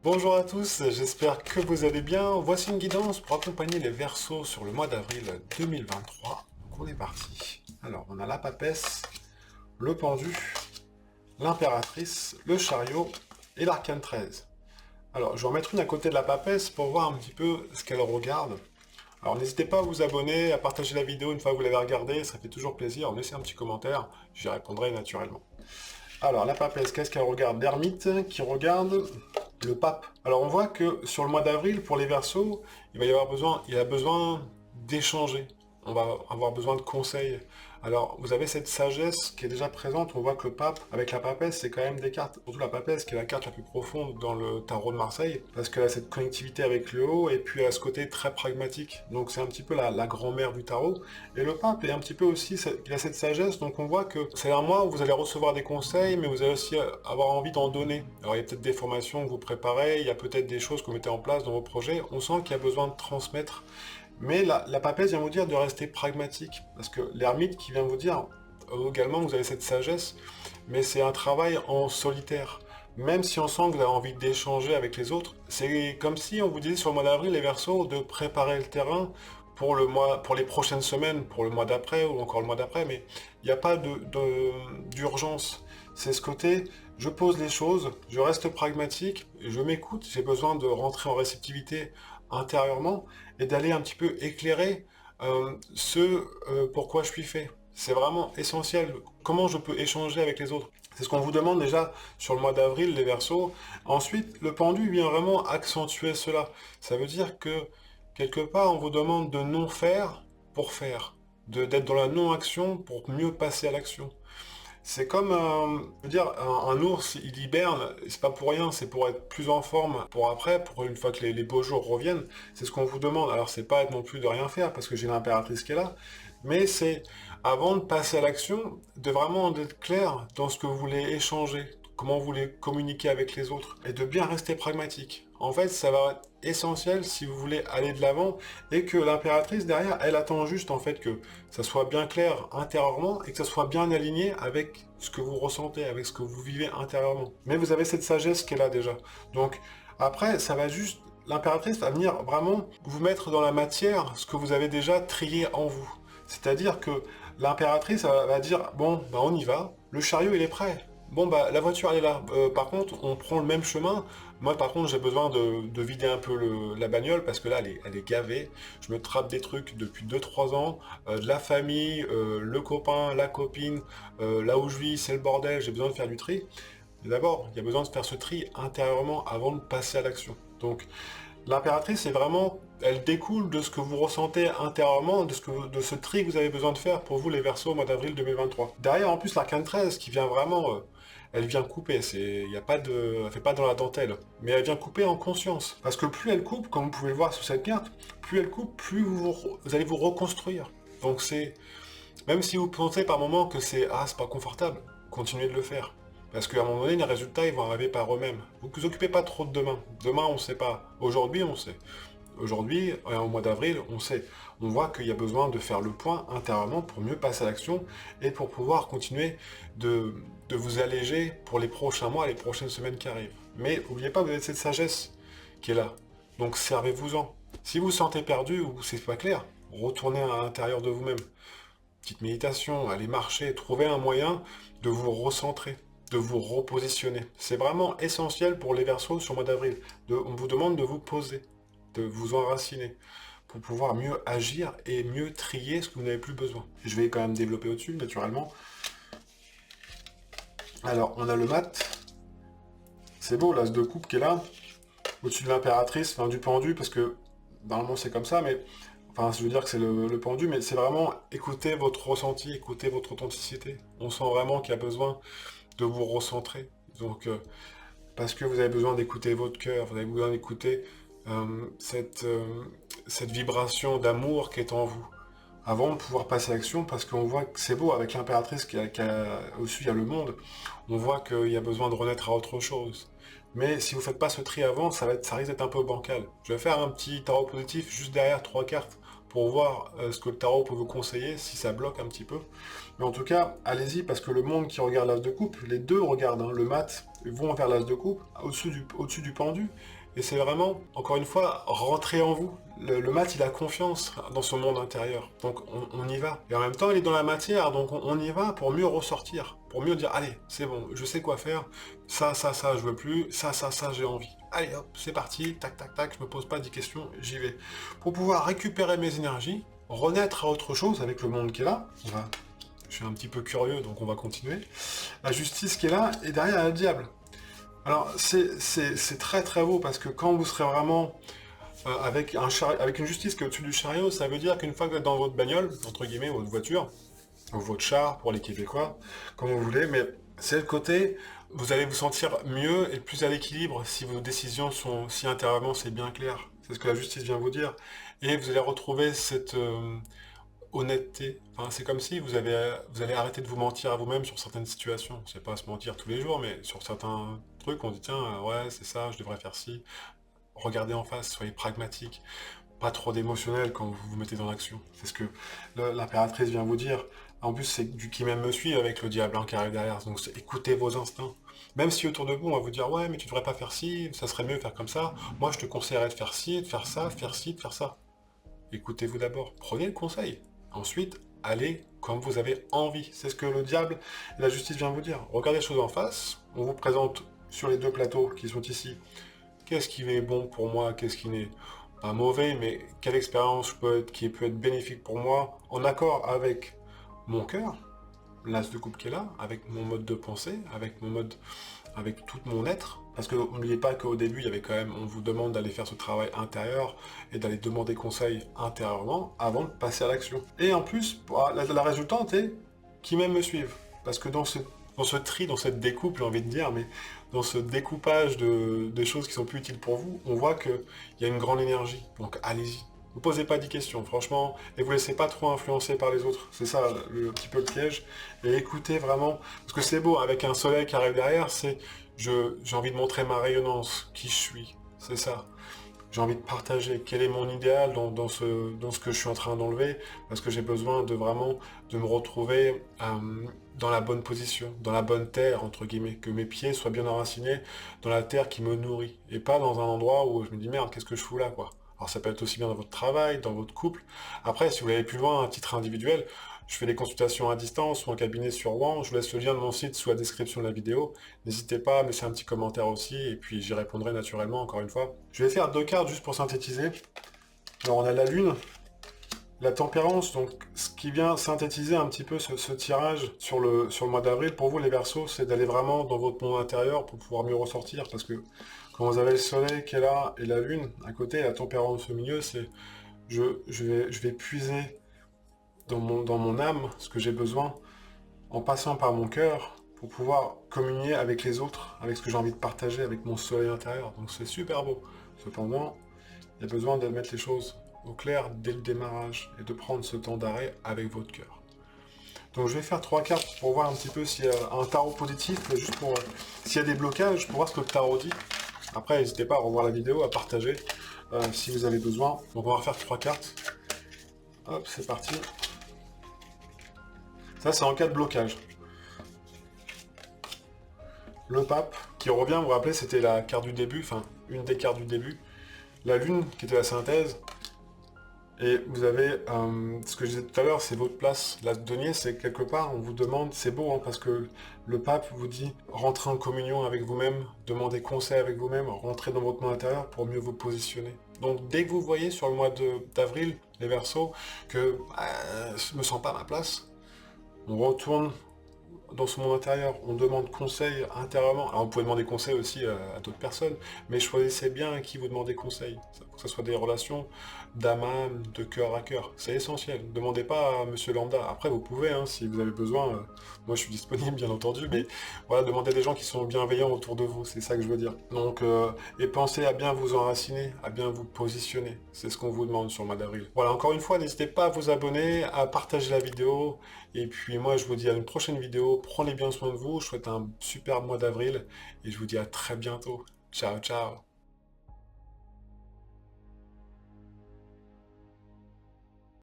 Bonjour à tous, j'espère que vous allez bien. Voici une guidance pour accompagner les Verseaux sur le mois d'avril 2023. Donc on est parti. Alors on a la papesse, le pendu, l'impératrice, le chariot et l'arcane 13. Alors je vais en mettre une à côté de la papesse pour voir un petit peu ce qu'elle regarde. Alors n'hésitez pas à vous abonner, à partager la vidéo une fois que vous l'avez regardée, ça fait toujours plaisir. Laissez un petit commentaire, j'y répondrai naturellement. Alors, la papesse, qu'est-ce qu'elle regarde? L'ermite qui regarde le pape. Alors, on voit que sur le mois d'avril, pour les Verseaux, il a besoin d'échanger. On va avoir besoin de conseils. Alors, vous avez cette sagesse qui est déjà présente. On voit que le pape, avec la papesse, c'est quand même des cartes. Surtout la papesse, qui est la carte la plus profonde dans le tarot de Marseille, parce qu'elle a cette connectivité avec le haut, et puis elle a ce côté très pragmatique. Donc, c'est un petit peu la grand-mère du tarot. Et le pape est un petit peu aussi, il a cette sagesse, donc on voit que c'est un mois où vous allez recevoir des conseils, mais vous allez aussi avoir envie d'en donner. Alors il y a peut-être des formations que vous préparez, il y a peut-être des choses que vous mettez en place dans vos projets, on sent qu'il y a besoin de transmettre. Mais la papesse vient vous dire de rester pragmatique, parce que l'ermite qui vient vous dire également vous avez cette sagesse, mais c'est un travail en solitaire. Même si on sent que vous avez envie d'échanger avec les autres, c'est comme si on vous disait sur le mois d'avril, les Verseaux, de préparer le terrain pour le mois, pour les prochaines semaines, pour le mois d'après ou encore le mois d'après, mais il n'y a pas d'urgence. C'est ce côté, je pose les choses, je reste pragmatique, je m'écoute, j'ai besoin de rentrer en réceptivité intérieurement et d'aller un petit peu éclairer pourquoi je suis fait. C'est vraiment essentiel. Comment je peux échanger avec les autres? C'est ce qu'on vous demande déjà sur le mois d'avril, les Verseaux. Ensuite, le pendu vient vraiment accentuer cela. Ça veut dire que quelque part, on vous demande de non faire pour faire, d'être dans la non-action pour mieux passer à l'action. C'est comme, je veux dire, un ours, il hiberne, c'est pas pour rien, c'est pour être plus en forme pour après, pour une fois que les beaux jours reviennent. C'est ce qu'on vous demande. Alors, c'est pas être non plus de rien faire, parce que j'ai l'impératrice qui est là, mais c'est, avant de passer à l'action, de vraiment être clair dans ce que vous voulez échanger, comment vous voulez communiquer avec les autres, et de bien rester pragmatique. En fait, ça va être essentiel si vous voulez aller de l'avant, et que l'impératrice derrière, elle attend juste en fait que ça soit bien clair intérieurement, et que ça soit bien aligné avec ce que vous ressentez, avec ce que vous vivez intérieurement. Mais vous avez cette sagesse qui est là déjà. Donc, après, ça va juste, l'impératrice va venir vraiment vous mettre dans la matière ce que vous avez déjà trié en vous. C'est-à-dire que l'impératrice va dire, bon, bah on y va, le chariot il est prêt. Bon, bah la voiture elle est là. Par contre, on prend le même chemin. Moi, par contre, j'ai besoin de vider un peu la bagnole parce que là, elle est gavée. Je me trappe des trucs depuis 2 3 ans. De la famille, le copain, la copine, là où je vis, c'est le bordel. J'ai besoin de faire du tri. Mais d'abord, il y a besoin de faire ce tri intérieurement avant de passer à l'action. Donc, l'impératrice, c'est vraiment, elle découle de ce que vous ressentez intérieurement, de ce tri que vous avez besoin de faire pour vous les Verseaux au mois d'avril 2023. Derrière, en plus, l'arcane 13 qui vient vraiment, elle vient couper, y a pas de, elle fait pas dans la dentelle, mais elle vient couper en conscience. Parce que plus elle coupe, comme vous pouvez le voir sur cette carte, plus elle coupe, plus vous allez vous reconstruire. Donc c'est, même si vous pensez par moment que c'est pas confortable, continuez de le faire. Parce qu'à un moment donné, les résultats, ils vont arriver par eux-mêmes. Vous vous occupez pas trop de demain. Demain, on ne sait pas. Aujourd'hui, on sait. Aujourd'hui, au mois d'avril, on sait. On voit qu'il y a besoin de faire le point intérieurement pour mieux passer à l'action et pour pouvoir continuer de vous alléger pour les prochains mois, les prochaines semaines qui arrivent. Mais n'oubliez pas, vous avez cette sagesse qui est là. Donc servez-vous-en. Si vous vous sentez perdu ou c'est pas clair, retournez à l'intérieur de vous-même. Petite méditation, allez marcher, trouvez un moyen de vous recentrer, de vous repositionner. C'est vraiment essentiel pour les Verseaux sur le mois d'avril. On vous demande de vous poser, de vous enraciner, pour pouvoir mieux agir et mieux trier ce que vous n'avez plus besoin. Je vais quand même développer au-dessus, naturellement. Alors, on a le mat. C'est beau, l'as de coupe qui est là, au-dessus de l'impératrice, enfin du pendu, parce que normalement c'est comme ça, mais enfin, je veux dire que c'est le pendu, mais c'est vraiment écouter votre ressenti, écouter votre authenticité. On sent vraiment qu'il y a besoin de vous recentrer. Donc, parce que vous avez besoin d'écouter votre cœur, vous avez besoin d'écouter cette vibration d'amour qui est en vous. Avant de pouvoir passer à l'action, parce qu'on voit que c'est beau, avec l'impératrice au-dessus, il y a le monde, on voit qu'il y a besoin de renaître à autre chose. Mais si vous ne faites pas ce tri avant, ça risque d'être un peu bancal. Je vais faire un petit tarot positif juste derrière 3 cartes pour voir ce que le tarot peut vous conseiller, si ça bloque un petit peu. Mais en tout cas, allez-y, parce que le monde qui regarde l'as de coupe, les deux regardent, hein, le mat, vont vers l'as de coupe, au-dessus du pendu. Et c'est vraiment, encore une fois, rentrer en vous. Le mat, il a confiance dans son monde intérieur. Donc, on y va. Et en même temps, il est dans la matière, donc on y va pour mieux ressortir. Pour mieux dire, allez, c'est bon, je sais quoi faire. Ça, je veux plus. Ça, j'ai envie. Allez, hop, c'est parti. Tac, tac, tac, je me pose pas 10 questions, j'y vais. Pour pouvoir récupérer mes énergies, renaître à autre chose avec le monde qui est là. Je suis un petit peu curieux, donc on va continuer. La justice qui est là, et derrière, le diable. Alors, c'est très très beau, parce que quand vous serez vraiment avec une justice qui est au-dessus du chariot, ça veut dire qu'une fois que vous êtes dans votre bagnole, entre guillemets, votre voiture, ou votre char, pour les Québécois, comme vous voulez, mais c'est le côté, vous allez vous sentir mieux et plus à l'équilibre si vos décisions sont, si intérieurement c'est bien clair. C'est ce que la justice vient vous dire. Et vous allez retrouver cette honnêteté. Enfin, c'est comme si vous allez arrêter de vous mentir à vous-même sur certaines situations. C'est pas se mentir tous les jours, mais sur certains trucs, on dit tiens, ouais, c'est ça, je devrais faire ci. Regardez en face, soyez pragmatique. Pas trop d'émotionnel quand vous vous mettez dans l'action. C'est ce que l'impératrice vient vous dire. En plus, c'est du qui même me suit avec le diable, hein, qui arrive derrière. Donc écoutez vos instincts. Même si autour de vous, on va vous dire ouais, mais tu devrais pas faire ci, ça serait mieux de faire comme ça. Moi, je te conseillerais de faire ci, de faire ça, de faire ci, de faire ça. Écoutez-vous d'abord. Prenez le conseil. Ensuite, allez comme vous avez envie. C'est ce que le diable et la justice vient vous dire. Regardez les choses en face. On vous présente sur les deux plateaux qui sont ici. Qu'est-ce qui est bon pour moi, qu'est-ce qui n'est pas mauvais, mais quelle expérience qui peut être bénéfique pour moi, en accord avec mon cœur, l'as de coupe qui est là, avec mon mode de pensée, avec tout mon être. Parce que n'oubliez pas qu'au début, il y avait quand même, on vous demande d'aller faire ce travail intérieur et d'aller demander conseil intérieurement avant de passer à l'action. Et en plus, la résultante est qui même me suivent. Parce que dans ce tri, dans cette découpe, j'ai envie de dire, mais dans ce découpage des choses qui sont plus utiles pour vous, on voit qu'il y a une grande énergie. Donc allez-y. Vous posez pas 10 questions, franchement, et vous laissez pas trop influencer par les autres. C'est ça, petit peu le piège. Et écoutez vraiment, parce que c'est beau, avec un soleil qui arrive derrière, j'ai envie de montrer ma rayonnance, qui je suis. C'est ça. J'ai envie de partager quel est mon idéal dans ce que je suis en train d'enlever, parce que j'ai besoin de me retrouver dans la bonne position, dans la bonne terre, entre guillemets, que mes pieds soient bien enracinés dans la terre qui me nourrit, et pas dans un endroit où je me dis merde, qu'est-ce que je fous là, quoi. Alors ça peut être aussi bien dans votre travail, dans votre couple. Après, si vous allez plus loin, à titre individuel, je fais des consultations à distance ou en cabinet sur Rouen. Je vous laisse le lien de mon site sous la description de la vidéo. N'hésitez pas à me laisser un petit commentaire aussi, et puis j'y répondrai naturellement, encore une fois. Je vais faire deux cartes juste pour synthétiser. Alors on a la lune, la tempérance, donc ce qui vient synthétiser un petit peu ce tirage sur le mois d'avril. Pour vous les Verseaux, c'est d'aller vraiment dans votre monde intérieur pour pouvoir mieux ressortir, parce que quand vous avez le soleil qui est là et la lune à côté, la tempérance au milieu, c'est je vais puiser dans mon âme ce que j'ai besoin en passant par mon cœur pour pouvoir communier avec les autres, avec ce que j'ai envie de partager, avec mon soleil intérieur. Donc c'est super beau. Cependant, il y a besoin de mettre les choses au clair dès le démarrage et de prendre ce temps d'arrêt avec votre cœur. Donc je vais faire 3 cartes pour voir un petit peu s'il y a un tarot positif, juste pour s'il y a des blocages, pour voir ce que le tarot dit. Après, n'hésitez pas à revoir la vidéo, à partager si vous avez besoin. Donc on va refaire 3 cartes. Hop, c'est parti. Ça, c'est en cas de blocage. Le pape, qui revient, vous vous rappelez, c'était la carte du début, enfin, une des cartes du début. La lune, qui était la synthèse. Et vous avez, ce que je disais tout à l'heure, c'est votre place. La denier, c'est quelque part, on vous demande, c'est beau, hein, parce que le pape vous dit, rentrez en communion avec vous-même, demandez conseil avec vous-même, rentrez dans votre monde intérieur pour mieux vous positionner. Donc dès que vous voyez sur le mois d'avril, les Verseaux, que je me sens pas à ma place, on retourne dans ce monde intérieur, on demande conseil intérieurement. Alors vous pouvez demander conseil aussi à d'autres personnes, mais choisissez bien à qui vous demandez conseil. Que ce soit des relations d'âme à âme, de cœur à cœur. C'est essentiel. Ne demandez pas à monsieur Lambda. Après vous pouvez, hein, si vous avez besoin. Moi je suis disponible bien entendu, mais voilà, demandez des gens qui sont bienveillants autour de vous. C'est ça que je veux dire. Donc, et pensez à bien vous enraciner, à bien vous positionner. C'est ce qu'on vous demande sur le mois d'avril. Voilà, encore une fois, n'hésitez pas à vous abonner, à partager la vidéo. Et puis moi je vous dis à une prochaine vidéo. Prenez bien soin de vous. Je souhaite un super mois d'avril. Et je vous dis à très bientôt. Ciao, ciao.